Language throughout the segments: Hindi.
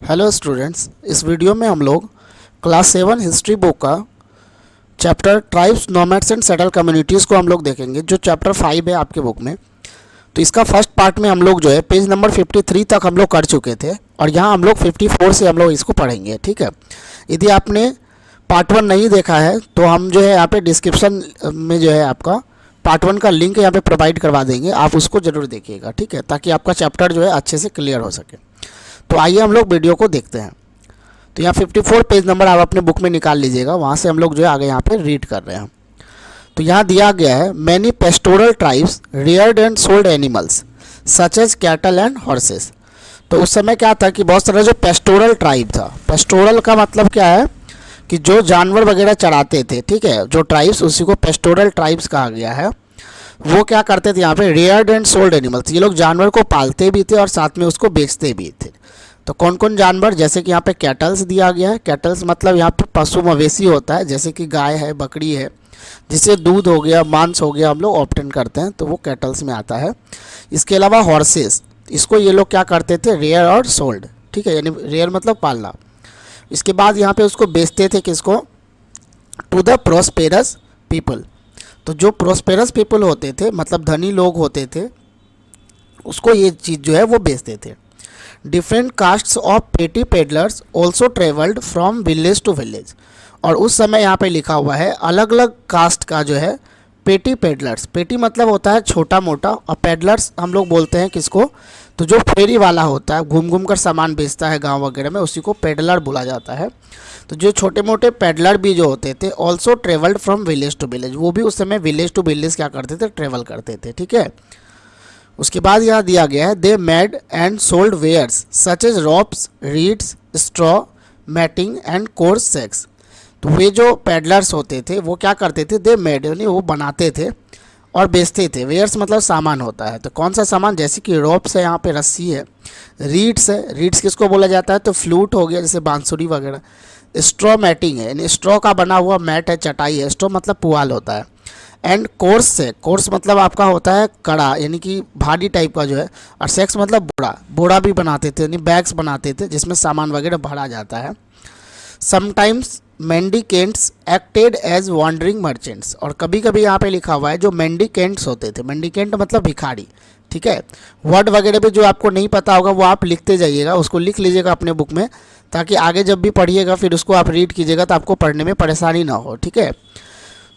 हेलो स्टूडेंट्स, इस वीडियो में हम लोग क्लास 7 हिस्ट्री बुक का chapter tribes nomads and settle communities को हम लोग देखेंगे, जो चैप्टर 5 है आपके बुक में। तो इसका फर्स्ट पार्ट में हम लोग जो है पेज नंबर 53 तक हम लोग कर चुके थे और यहाँ हम लोग 54 से हम लोग इसको पढ़ेंगे। ठीक है, यदि आपने पार्ट 1 नहीं देखा है तो हम जो है यहाँ पे डिस्क्रिप्शन में जो है आपका पार्ट 1 का लिंक यहाँ पे प्रोवाइड करवा देंगे, आप उसको ज़रूर देखिएगा। ठीक है, ताकि आपका चैप्टर जो है अच्छे से क्लियर हो सके। तो आइए हम लोग वीडियो को देखते हैं। तो यहाँ 54 पेज नंबर आप अपने बुक में निकाल लीजिएगा, वहाँ से हम लोग जो है आगे यहाँ पे रीड कर रहे हैं। तो यहाँ दिया गया है many pastoral tribes reared and sold animals such as cattle and horses. तो उस समय क्या था कि बहुत सारा जो पेस्टोरल ट्राइब था, पेस्टोरल का मतलब क्या है कि जो जानवर वगैरह चराते थे, ठीक है, जो ट्राइब्स, उसी को पेस्टोरल ट्राइब्स कहा गया है। वो क्या करते थे यहाँ पे, रियर्ड एंड सोल्ड एनिमल्स, ये लोग जानवर को पालते भी थे और साथ में उसको बेचते भी थे। तो कौन कौन जानवर, जैसे कि यहाँ पे कैटल्स दिया गया है। कैटल्स मतलब यहाँ पे पशु मवेशी होता है, जैसे कि गाय है, बकरी है, जिससे दूध हो गया, मांस हो गया, हम लोग ऑप्टेन करते हैं, तो वो कैटल्स में आता है। इसके अलावा हॉर्सेस, इसको ये लोग क्या करते थे, रेयर और सोल्ड। ठीक है, यानी रेयर मतलब पालना। इसके बाद यहाँ पे उसको बेचते थे, किसको, टू द प्रोस्पेरस पीपल। तो जो प्रोस्पेरस पीपल होते थे, मतलब धनी लोग होते थे, उसको ये चीज़ जो है वो बेचते थे। Different castes of petty peddlers also travelled from village to village. और उस समय यहाँ पे लिखा हुआ है अलग अलग कास्ट का जो है पेटी पेडलर्स। पेटी मतलब होता है छोटा मोटा, और पेडलर्स हम लोग बोलते हैं किसको, तो जो फेरी वाला होता है, घूम घूम कर सामान बेचता है गांव वगैरह में, उसी को पेडलर बोला जाता है। तो जो छोटे मोटे पेडलर भी जो होते थे, also travelled from village to village, वो भी उस समय विलेज टू विलेज क्या करते थे, ट्रेवल करते थे। ठीक है, उसके बाद यहाँ दिया गया है they made and sold wares such as ropes, reeds, straw, matting and coarse sacks. तो वे जो पैडलर्स होते थे वो क्या करते थे, दे मेड यानी वो बनाते थे और बेचते थे। वेयर्स मतलब सामान होता है, तो कौन सा सामान, जैसे कि रॉप्स है, यहाँ पे रस्सी है, रीड्स है, रीड्स किसको बोला जाता है, तो फ्लूट हो गया, जैसे बांसुरी वगैरह। स्ट्रॉ मैटिंग है, यानी स्ट्रॉ का बना हुआ मैट है, चटाई है, स्ट्रॉ मतलब पुआल होता है। एंड कोर्स से, कोर्स मतलब आपका होता है कड़ा, यानी कि भारी टाइप का जो है, और सेक्स मतलब बोड़ा, बोड़ा भी बनाते थे, यानी बैग्स बनाते थे जिसमें सामान वगैरह भरा जाता है। Sometimes mendicants acted as wandering merchants, और कभी कभी यहाँ पे लिखा हुआ है जो मेंडिकेंट्स होते थे, मेंडिकेंट मतलब भिखारी। ठीक है, वर्ड वगैरह भी जो आपको नहीं पता होगा वो आप लिखते जाइएगा, उसको लिख लीजिएगा अपने बुक में, ताकि आगे जब भी पढ़िएगा फिर उसको आप रीड कीजिएगा तो आपको पढ़ने में परेशानी ना हो। ठीक है,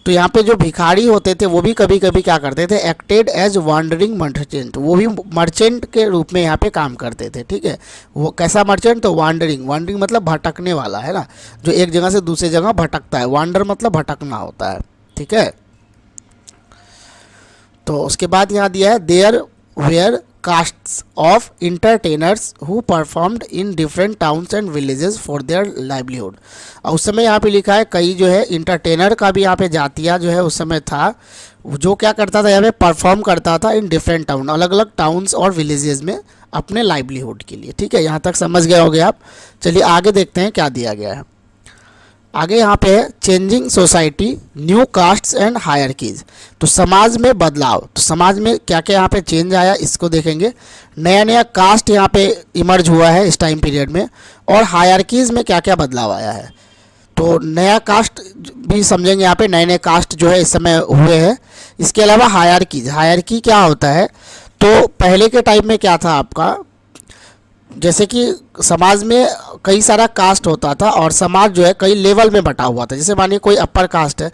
तो यहाँ पे जो भिखारी होते थे वो भी कभी कभी क्या करते थे, एक्टेड एज वॉन्डरिंग मर्चेंट, वो भी मर्चेंट के रूप में यहाँ पे काम करते थे। ठीक है, वो कैसा मर्चेंट, तो वॉन्डरिंग, वॉन्डरिंग मतलब भटकने वाला है ना, जो एक जगह से दूसरी जगह भटकता है, वॉन्डर मतलब भटकना होता है। ठीक है, तो उसके बाद यहाँ दिया है there were castes of entertainers who performed in different towns and villages for their livelihood. और उस समय यहाँ पे लिखा है कई जो है इंटरटेनर का भी यहाँ पे जातिया जो है उस समय था, जो क्या करता था, यहाँ पे परफॉर्म करता था इन डिफरेंट टाउन, अलग अलग टाउन्स और विलेजेस में अपने लाइवलीहुड के लिए। ठीक है, यहाँ तक समझ गए होंगे आप। चलिए आगे देखते हैं क्या दिया गया है। आगे यहाँ पे है changing society, new castes and hierarchies. तो समाज में बदलाव, तो समाज में क्या क्या यहाँ पे चेंज आया इसको देखेंगे। नया नया कास्ट यहाँ पे इमर्ज हुआ है इस टाइम पीरियड में, और हायरकीज में क्या क्या बदलाव आया है। तो नया कास्ट भी समझेंगे यहाँ पे, नए नए कास्ट जो है इस समय हुए हैं। इसके अलावा हायरकीज, हायरकी क्या होता है, तो पहले के टाइम में क्या था आपका, जैसे कि समाज में कई सारा कास्ट होता था और समाज जो है कई लेवल में बटा हुआ था। जैसे मानिए कोई अपर कास्ट है,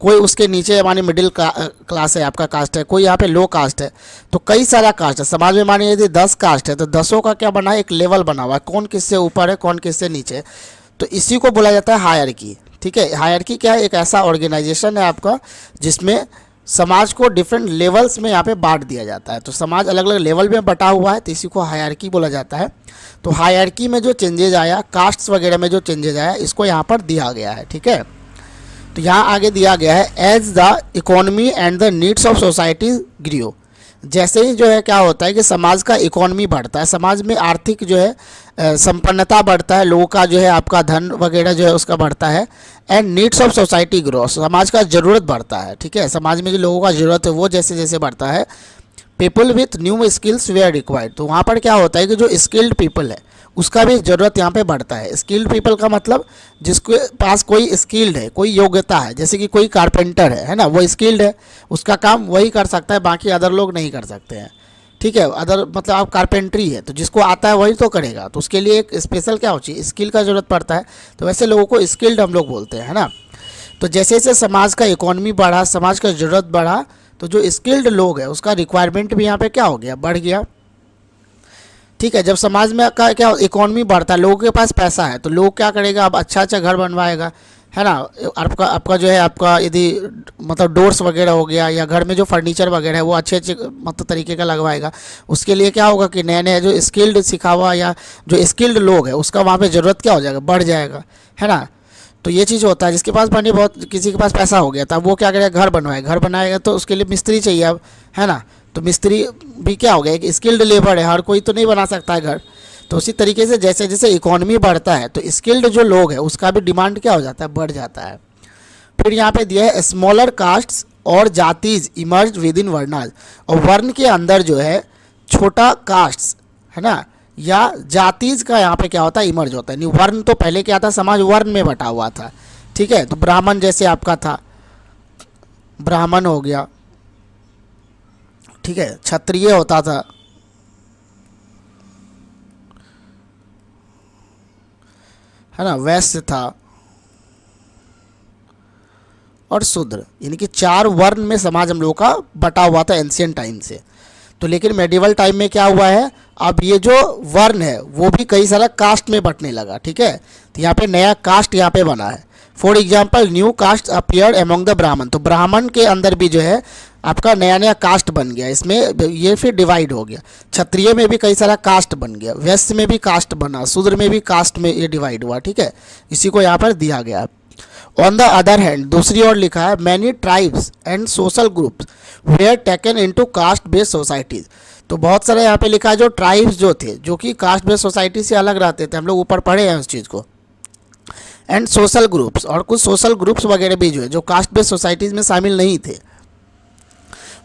कोई उसके नीचे मानिए मिडिल क्लास है, आपका कास्ट है, कोई यहाँ पे लो कास्ट है, तो कई सारा कास्ट है समाज में। मानिए यदि 10 कास्ट है तो 10 का क्या बना है, एक लेवल बना हुआ है, कौन किससे ऊपर है, कौन किससे नीचे है, तो इसी को बोला जाता है हायरकी। ठीक है, हायरकी क्या है, एक ऐसा ऑर्गेनाइजेशन है आपका जिसमें समाज को डिफरेंट लेवल्स में यहाँ पे बांट दिया जाता है। तो समाज अलग अलग लेवल में बटा हुआ है, तो इसी को हायरकी बोला जाता है। तो हायरकी में जो चेंजेज आया, कास्ट्स वगैरह में जो चेंजेज आया, इसको यहाँ पर दिया गया है। ठीक है, तो यहाँ आगे दिया गया है as the economy and the needs of society grow. जैसे ही जो है क्या होता है कि समाज का इकोनॉमी बढ़ता है, समाज में आर्थिक जो है संपन्नता बढ़ता है, लोगों का जो है आपका धन वगैरह जो है उसका बढ़ता है। And needs of society grow, समाज का ज़रूरत बढ़ता है। ठीक है, समाज में जो लोगों का ज़रूरत है वो जैसे जैसे बढ़ता है, people with new skills were required. तो वहाँ पर क्या होता है कि जो स्किल्ड पीपल है उसका भी ज़रूरत यहाँ पे बढ़ता है। स्किल्ड पीपल का मतलब जिसके पास कोई स्किल्ड है, कोई योग्यता है, जैसे कि कोई कारपेंटर है ना, वो स्किल्ड है, उसका काम वही कर सकता है, बाकी अदर लोग नहीं कर सकते हैं। ठीक है, अदर मतलब आप कारपेंट्री है तो जिसको आता है वही तो करेगा, तो उसके लिए एक स्पेशल क्या हो चाहिए, स्किल का ज़रूरत पड़ता है। तो वैसे लोगों को स्किल्ड हम लोग बोलते हैं, है ना। तो जैसे जैसे समाज का इकोनॉमी बढ़ा, समाज का ज़रूरत बढ़ा, तो जो स्किल्ड लोग हैं उसका रिक्वायरमेंट भी यहाँ पे क्या हो गया, बढ़ गया। ठीक है, जब समाज में का क्या इकोनॉमी बढ़ता है, लोगों के पास पैसा है, तो लोग क्या करेगा, अब अच्छा अच्छा घर बनवाएगा, है ना। आपका आपका जो है आपका यदि मतलब डोर्स वगैरह हो गया, या घर में जो फर्नीचर वगैरह है वो अच्छे अच्छे मतलब तरीके का लगवाएगा। उसके लिए क्या होगा कि नए नए जो स्किल्ड सिखा हुआ या जो स्किल्ड लोग है उसका वहाँ पे ज़रूरत क्या हो जाएगा, बढ़ जाएगा, है ना। तो ये चीज़ होता है, जिसके पास बनी बहुत, किसी के पास पैसा हो गया तब वो क्या करेगा, घर बनवाएगा, घर बनाएगा तो उसके लिए मिस्त्री चाहिए अब, है ना। तो मिस्त्री भी क्या हो गया, एक स्किल्ड लेबर है, हर कोई तो नहीं बना सकता है घर। तो उसी तरीके से जैसे जैसे इकोनॉमी बढ़ता है तो स्किल्ड जो लोग हैं उसका भी डिमांड क्या हो जाता है, बढ़ जाता है। फिर यहाँ पे दिया है स्मॉलर कास्ट्स और जातीज इमर्ज विद इन वर्नाज, और वर्ण के अंदर जो है छोटा कास्ट्स, है ना, या जातीज का यहाँ पे क्या होता है, इमर्ज होता है। नहीं, वर्ण तो पहले क्या था, समाज वर्ण में बटा हुआ था। ठीक है, तो ब्राह्मण जैसे आपका था, ब्राह्मण हो गया, ठीक है, क्षत्रिय होता था, है ना, वैश्य था, और शूद्र, यानी कि 4 वर्ण में समाज हम लोगों का बटा हुआ था एंशियंट टाइम से। तो लेकिन मेडिवल टाइम में क्या हुआ है, अब ये जो वर्ण है वो भी कई सारा कास्ट में बंटने लगा। ठीक है, तो यहाँ पे नया कास्ट यहाँ पे बना है। For example new caste appeared among the Brahman, तो ब्राह्मण के अंदर भी जो है आपका नया नया कास्ट बन गया, इसमें ये फिर डिवाइड हो गया। क्षत्रिय में भी कई सारा कास्ट बन गया, वैश्य में भी कास्ट बना, शूद्र में भी कास्ट में ये डिवाइड हुआ। ठीक है, इसी को यहाँ पर दिया गया। ऑन द अदर हैंड, दूसरी ओर लिखा है many tribes and social groups where taken into caste based societies, तो बहुत सारे यहाँ पे लिखा है जो ट्राइब्स जो थे, जो कि कास्ट बेस्ड सोसाइटी से अलग रहते थे, हम लोग ऊपर पढ़े हैं उस चीज़ को। एंड सोशल ग्रुप्स, और कुछ सोशल ग्रुप्स वगैरह भी जो है जो कास्ट बेस्ड सोसाइटीज़ में शामिल नहीं थे,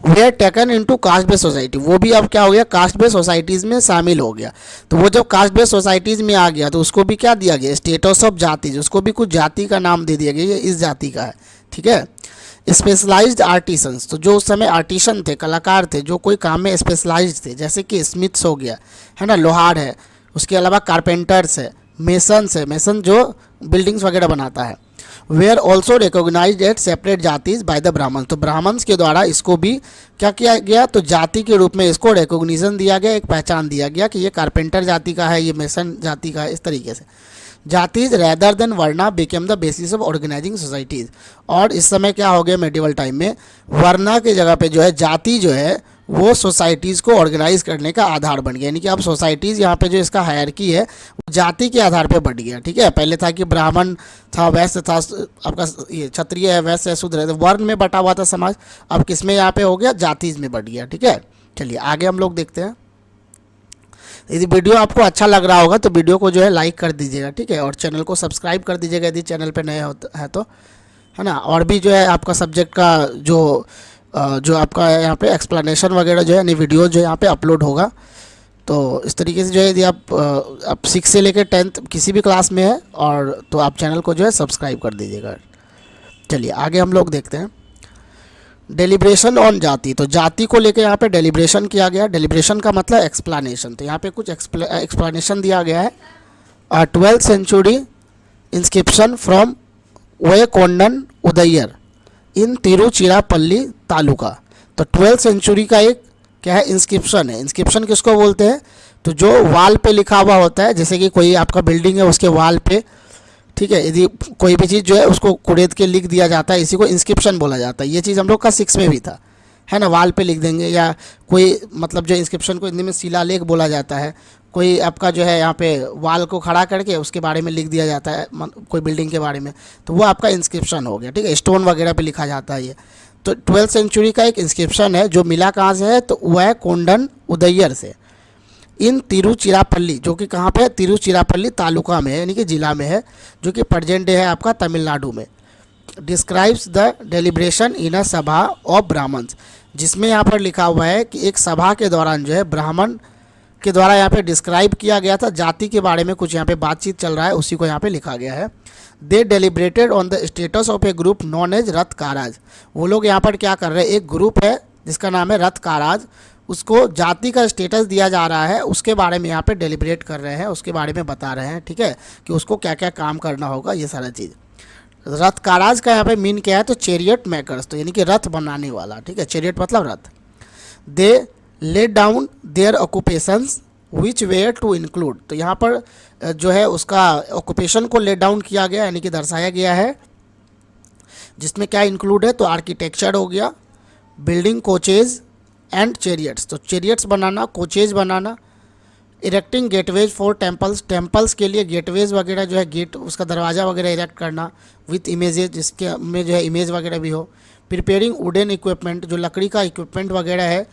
where taken into caste based society, वो भी अब क्या हो गया, कास्ट बेस्ड सोसाइटीज़ में शामिल हो गया। तो वो जब कास्ट बेस्ड सोसाइटीज़ में आ गया तो उसको भी क्या दिया गया, स्टेटस ऑफ जाति, उसको भी कुछ जाति का नाम दे दिया गया, ये इस जाति का है। ठीक है, स्पेशलाइज्ड आर्टिसंस, तो जो उस समय आर्टिशन थे, कलाकार थे, जो कोई काम में स्पेशलाइज्ड थे, जैसे कि स्मिथ्स हो गया, है ना, लोहार है, उसके अलावा कारपेंटर्स है, मेसन्स है, मेसन जो बिल्डिंग्स वगैरह बनाता है। Were also recognised as separate jatis by the Brahman, तो ब्राह्मण्स के द्वारा इसको भी क्या किया गया, तो जाति के रूप में इसको रिकोगनिशन दिया गया, एक पहचान दिया गया कि ये कारपेंटर जाति का है, ये मेसन जाति का है। इस तरीके से jatis rather than varna became the basis of organising societies, और इस समय क्या हो गया मेडिवल टाइम में, वर्ना के जगह पे जो है जाति जो है वो सोसाइटीज़ को ऑर्गेनाइज करने का आधार बन गया। यानी कि अब सोसाइटीज़ यहाँ पे जो इसका हायरार्की है वो जाति के आधार पे बढ़ गया। ठीक है, पहले था कि ब्राह्मण था, वैश्य था, आपका ये क्षत्रिय है, वैश्य है, शूद्र है, तो वर्ण में बटा हुआ था समाज, अब किस में यहाँ पे हो गया, जातिज में बढ़ गया। ठीक है, चलिए आगे हम लोग देखते हैं। यदि वीडियो आपको अच्छा लग रहा होगा तो वीडियो को जो है लाइक कर दीजिएगा। ठीक है, और चैनल को सब्सक्राइब कर दीजिएगा यदि चैनल पे नए है तो, है ना। और भी जो है आपका सब्जेक्ट का जो आपका यहाँ पे एक्सप्लेनेशन वगैरह जो है यानी वीडियो जो यहाँ पे अपलोड होगा, तो इस तरीके से जो है यदि आप 6 से लेकर 10th किसी भी क्लास में है और तो आप चैनल को जो है सब्सक्राइब कर दीजिएगा। चलिए आगे हम लोग देखते हैं। डेलिब्रेशन ऑन जाति, तो जाति को लेकर यहाँ पे डेलिब्रेशन किया गया। डेलिब्रेशन का मतलब एक्सप्लेनेशन, तो यहाँ पे कुछ एक्सप्लेनेशन दिया गया है। 12th सेंचुरी इंस्क्रिप्शन फ्रॉम वेकोंडन उदय्यर इन तिरुचिरापल्ली तालुका, तो 12th सेंचुरी का एक क्या है, इंस्क्रिप्शन है। इंस्क्रिप्शन किसको बोलते हैं, तो जो वाल पे लिखा हुआ होता है, जैसे कि कोई आपका बिल्डिंग है उसके वाल पे, ठीक है, यदि कोई भी चीज़ जो है उसको कुरेद के लिख दिया जाता है, इसी को इंस्क्रिप्शन बोला जाता है। ये चीज़ हम लोग का 6 में भी था, है ना, वाल पे लिख देंगे, या कोई मतलब जो इंस्क्रिप्शन को हिंदी में शिलालेख बोला जाता है। कोई आपका जो है यहाँ पे वाल को खड़ा करके उसके बारे में लिख दिया जाता है, कोई बिल्डिंग के बारे में, तो वो आपका इंस्क्रिप्शन हो गया। ठीक है, स्टोन वगैरह पे लिखा जाता है ये। तो 12th सेंचुरी का एक इंस्क्रिप्शन है जो मिला कहाँ से है, तो वह है कोंडन उदय्यर से, इन तिरुचिरापल्ली, जो कि कहाँ पे है, तिरुचिरापल्ली तालुका में है, यानी कि जिला में है, जो कि प्रेजेंट डे है आपका तमिलनाडु में। डिस्क्राइब्स द डेलिब्रेशन इन अ सभा ऑफ ब्राह्मण्स, जिसमें यहाँ पर लिखा हुआ है कि एक सभा के दौरान जो है ब्राह्मण के द्वारा यहाँ पे डिस्क्राइब किया गया था। जाति के बारे में कुछ यहाँ पे बातचीत चल रहा है, उसी को यहाँ पे लिखा गया है। They deliberated on the status of a group known as Rathakaras. वो लोग यहाँ पर क्या कर रहे हैं, एक ग्रुप है जिसका नाम है रथ काराज, उसको जाति का स्टेटस दिया जा रहा है, उसके बारे में यहाँ पे डेलिब्रेट कर रहे हैं, उसके बारे में बता रहे हैं, ठीक है, कि उसको क्या क्या काम करना होगा, ये सारा चीज़। रथ काराज का यहाँ पे मीन क्या है, तो चेरियट मेकर्स, तो यानी कि रथ बनाने वाला, ठीक है, चेरियट मतलब रथ। They laid down their occupations which were to include, तो यहाँ पर जो है उसका ऑक्यूपेशन को लेट डाउन किया गया, यानी कि दर्शाया गया है, जिसमें क्या इंक्लूड है, तो आर्किटेक्चर हो गया, बिल्डिंग कोचेज एंड चेरियट्स, तो chariots banana, coaches banana, erecting gateways for temples, temples के लिए गेटवेज वगैरह जो है, गेट उसका दरवाज़ा वगैरह इरेक्ट करना, विथ इमेजेज, जिसके में जो है इमेज वगैरह भी हो। प्रिपेयरिंग वुडन इक्विपमेंट, जो लकड़ी का इक्विपमेंट वगैरह है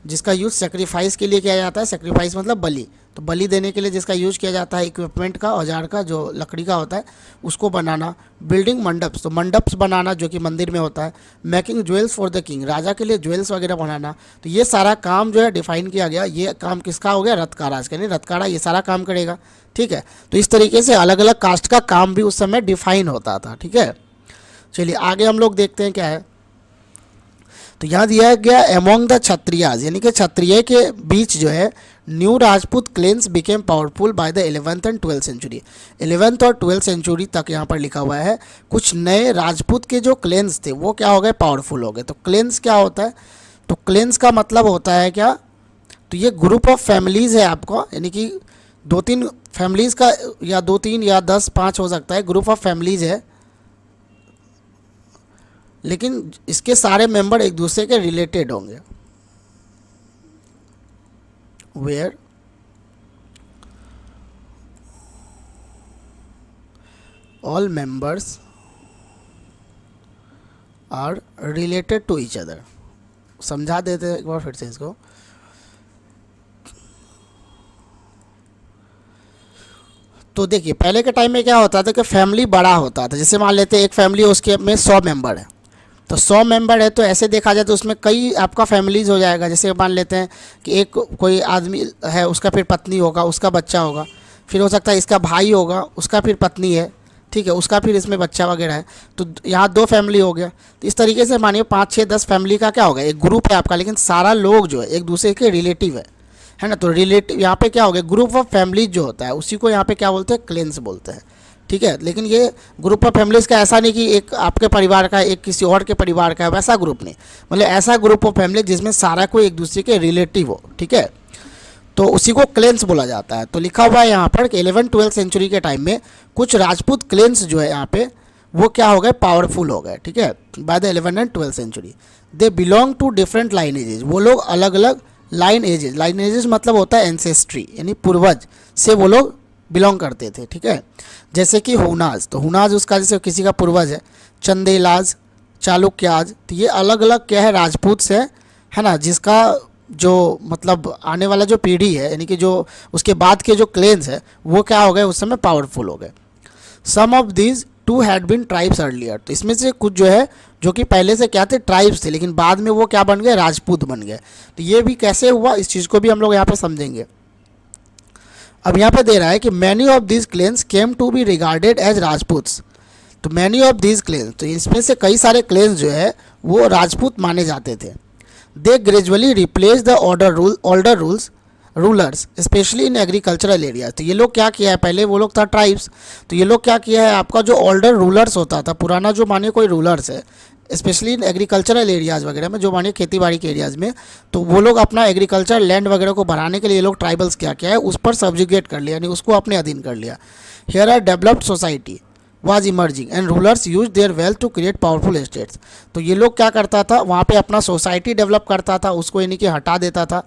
जिसका यूज़ सेक्रीफाइस के लिए किया जाता है, सेक्रीफाइस मतलब बलि, तो बलि देने के लिए जिसका यूज़ किया जाता है, इक्विपमेंट का, औजार का, जो लकड़ी का होता है, उसको बनाना। बिल्डिंग मंडप्स, तो मंडप्स बनाना जो कि मंदिर में होता है। Making jewels for the king, राजा के लिए ज्वेल्स वगैरह बनाना। तो ये सारा काम जो है डिफाइन किया गया। ये काम किसका हो गया, रथकाराज का, नहीं रथकारा ये सारा काम करेगा, ठीक है। तो इस तरीके से अलग अलग कास्ट का काम भी उस समय डिफाइन होता था, ठीक है। चलिए आगे हम लोग देखते हैं क्या है। तो यहाँ दिया गया एमोंग द क्षत्रियाज, यानी कि क्षत्रिय के बीच जो है new Rajput clans became powerful by the 11th and 12th century. 11th और 12th सेंचुरी तक यहाँ पर लिखा हुआ है कुछ नए राजपूत के जो क्लेन्स थे वो क्या हो गए, पावरफुल हो गए। तो क्लेन्स क्या होता है, तो क्लेन्स का मतलब होता है क्या, तो ये ग्रुप ऑफ फैमिलीज़ है आपको, यानी कि 2-3 फैमिलीज़ का, या 2-3 या 10-5 हो सकता है, ग्रुप ऑफ फैमिलीज़ है, लेकिन इसके सारे मेंबर एक दूसरे के रिलेटेड होंगे। Where all members are related to each other. समझा देते हैं एक बार फिर से इसको। तो देखिए पहले के टाइम में क्या होता था कि फैमिली बड़ा होता था, जैसे मान लेते हैं एक फैमिली, उसके में 100 मेंबर है, तो 100 मेंबर है, तो ऐसे देखा जाए तो उसमें कई आपका फैमिलीज़ हो जाएगा। जैसे मान लेते हैं कि एक कोई आदमी है, उसका फिर पत्नी होगा, उसका बच्चा होगा, फिर हो सकता है इसका भाई होगा, उसका फिर पत्नी है, ठीक है, उसका फिर इसमें बच्चा वगैरह है, तो यहाँ 2 फैमिली हो गया। तो इस तरीके से मानिए 5-6-10 फैमिली का क्या होगा, एक ग्रुप है आपका, लेकिन सारा लोग जो है एक दूसरे के रिलेटिव है ना। तो रिलेटिव यहाँ पे क्या हो गया, ग्रुप ऑफ फैमिलीज जो होता है उसी को यहाँ पे क्या बोलते हैं, क्लेन्स बोलते हैं, ठीक है। लेकिन ये ग्रुप ऑफ फैमिलीज़ का ऐसा नहीं कि एक आपके परिवार का एक किसी और के परिवार का है, वैसा ग्रुप नहीं, मतलब ऐसा ग्रुप ऑफ फैमिली जिसमें सारा कोई एक दूसरे के रिलेटिव हो, ठीक है, तो उसी को क्लेन्स बोला जाता है। तो लिखा हुआ है यहाँ पर कि 11th-12th सेंचुरी के टाइम में कुछ राजपूत क्लेन्स जो है यहाँ पे वो क्या हो गए, पावरफुल हो गए, ठीक है, by the 11th and 12th century. They belong to different lineages, वो लोग अलग अलग लाइनेजेस, लाइनेजेस मतलब होता है एंसेस्ट्री, यानी पूर्वज से वो लोग बिलोंग करते थे, ठीक है। जैसे कि हुनाज, तो हुनाज उसका जैसे किसी का पूर्वज है, चंदेलाज, चालुक्याज, तो ये अलग अलग क्या है, राजपूत से है ना, जिसका जो मतलब आने वाला जो पीढ़ी है, यानी कि जो उसके बाद के जो क्लेन्स है वो क्या हो गए, उस समय पावरफुल हो गए। Some of these two had been tribes earlier, तो इसमें से कुछ जो है जो कि पहले से क्या थे, ट्राइब्स थे, लेकिन बाद में वो क्या बन गए, राजपूत बन गए। तो ये भी कैसे हुआ, इस चीज़ को भी हम लोग यहाँ पे समझेंगे। अब यहाँ पे दे रहा है कि many of these clans came to be regarded as Rajputs, तो मैनी ऑफ दीज क्लेन्स, तो इसमें से कई सारे क्लेन्स जो है वो राजपूत माने जाते थे। They gradually replace the older rulers especially in agricultural areas, तो ये लोग क्या किया है, पहले वो लोग था ट्राइब्स, तो ये लोग क्या किया है, आपका जो ऑल्डर रूलर्स होता था, पुराना जो माने कोई रूलर्स है, स्पेशली इन एग्रीकल्चरल एरियाज़ वगैरह में, जो मानिए खेती बाड़ी के एरियाज़ में, तो वो लोग अपना एग्रीकल्चर लैंड वगैरह को बढ़ाने के लिए ये लोग ट्राइबल्स क्या किया है, उस पर सब्जुगेट कर लिया, यानी उसको अपने अधीन कर लिया। Here are developed society was emerging and rulers use their wealth to create powerful states, तो ये लोग क्या करता था, वहाँ पे अपना सोसाइटी डेवलप करता था, उसको यानी कि हटा देता था,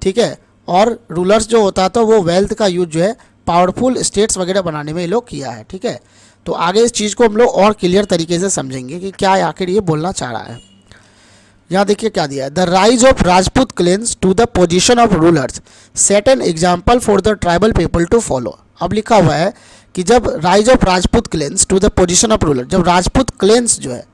ठीक है, और रूलर्स जो होता था वो वेल्थ का यूज जो है पावरफुल स्टेट्स वगैरह बनाने में ये लोग किया है, ठीक है। तो आगे इस चीज़ को हम लोग और क्लियर तरीके से समझेंगे कि क्या आखिर ये बोलना चाह रहा है। यहाँ देखिए क्या दिया है, the rise of Rajput clans to the position of rulers set an example for the tribal people to follow. अब लिखा हुआ है कि जब rise of Rajput clans to the position of ruler, जब राजपूत क्लेन्स जो है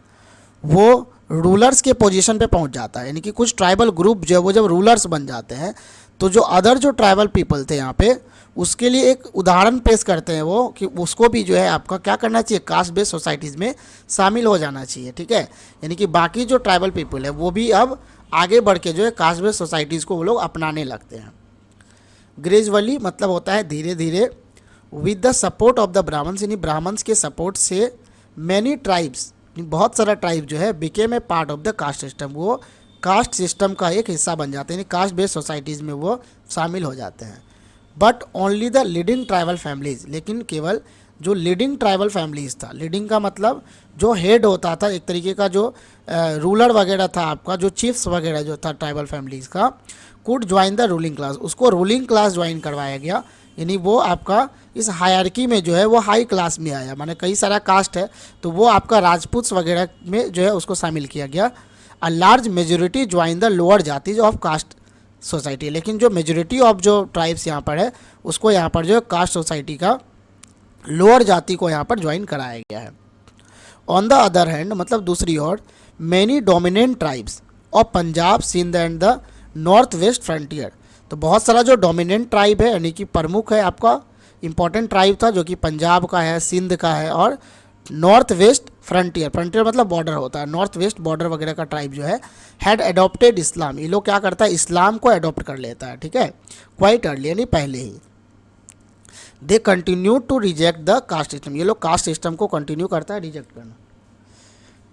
वो रूलर्स के पोजीशन पे पहुंच जाता है, यानी कि कुछ ट्राइबल ग्रुप जो है वो जब रूलर्स बन जाते हैं, तो जो अदर जो ट्राइबल पीपल थे यहाँ पे, उसके लिए एक उदाहरण पेश करते हैं वो कि उसको भी जो है आपका क्या करना चाहिए, कास्ट बेस्ड सोसाइटीज़ में शामिल हो जाना चाहिए। ठीक है, यानी कि बाकी जो ट्राइबल पीपल है वो भी अब आगे बढ़ के जो है कास्ट बेस्ड सोसाइटीज़ को वो लोग अपनाने लगते हैं। ग्रेजुअली मतलब होता है धीरे धीरे, with the support of the Brahmans, यानी ब्राह्मण्स के सपोर्ट से मैनी ट्राइब्स, बहुत सारा ट्राइब जो है became a part of the caste system, वो कास्ट सिस्टम का एक हिस्सा बन जाते हैं, यानी कास्ट बेस्ड सोसाइटीज़ में वो शामिल हो जाते हैं। But only the leading tribal families, लेकिन केवल जो लीडिंग ट्राइबल फैमिलीज था, लीडिंग का मतलब जो हेड होता था, एक तरीके का जो रूलर वगैरह था आपका, जो चीफ्स वगैरह जो था ट्राइबल फैमिलीज का, could join the ruling class, उसको रूलिंग क्लास ज्वाइन करवाया गया, यानी वो आपका इस हायरकी में जो है वो हाई क्लास में आया, माने कई सारा कास्ट है तो वो आपका राजपूत वगैरह में जो है उसको शामिल किया गया। A large majority join the lower जातीज of caste society, लेकिन जो मेजोरिटी ऑफ जो ट्राइब्स यहाँ पर है उसको यहाँ पर जो है कास्ट सोसाइटी का लोअर जाति को यहाँ पर ज्वाइन कराया गया है। ऑन द अदर हैंड, मतलब दूसरी ओर, many dominant tribes of Punjab, Sindh and the North West Frontier, तो बहुत सारा जो डोमिनेंट ट्राइब है, यानी कि प्रमुख है आपका इंपॉर्टेंट ट्राइब था जो कि पंजाब का है, सिंध का है और नॉर्थ वेस्ट फ्रंटियर, फ्रंटियर मतलब बॉर्डर होता है, नॉर्थ वेस्ट बॉर्डर वगैरह का ट्राइब जो है, हैड एडॉप्टेड इस्लाम, ये लोग क्या करता है, इस्लाम को एडॉप्ट कर लेता है। ठीक है, क्वाइट अर्ली, यानी पहले ही। They continue to reject the caste system, ये लोग कास्ट सिस्टम को कंटिन्यू करता है रिजेक्ट करना।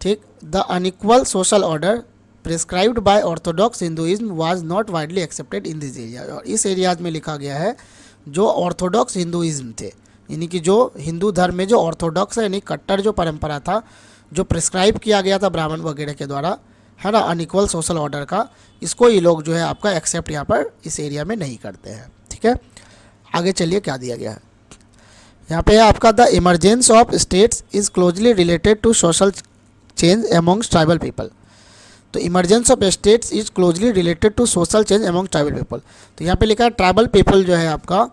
ठीक, the unequal social order prescribed bye Orthodox Hinduism was not widely accepted in this area, और इस एरियाज में लिखा गया है जो ऑर्थोडॉक्स हिंदुइज्म थे, यानी कि जो हिंदू धर्म में जो ऑर्थोडॉक्स है, यानी कट्टर जो परंपरा था, जो प्रिस्क्राइब किया गया था ब्राह्मण वगैरह के द्वारा, है ना, अनइक्वल सोशल ऑर्डर का, इसको ये लोग जो है आपका एक्सेप्ट यहाँ पर इस एरिया में नहीं करते हैं। ठीक है, आगे चलिए क्या दिया गया है यहाँ पे है आपका, the emergence of states is closely related to social change amongst tribal people, तो emergence of states is closely related to social change among tribal people, तो यहाँ पे लिखा है ट्राइबल पीपल जो है आपका,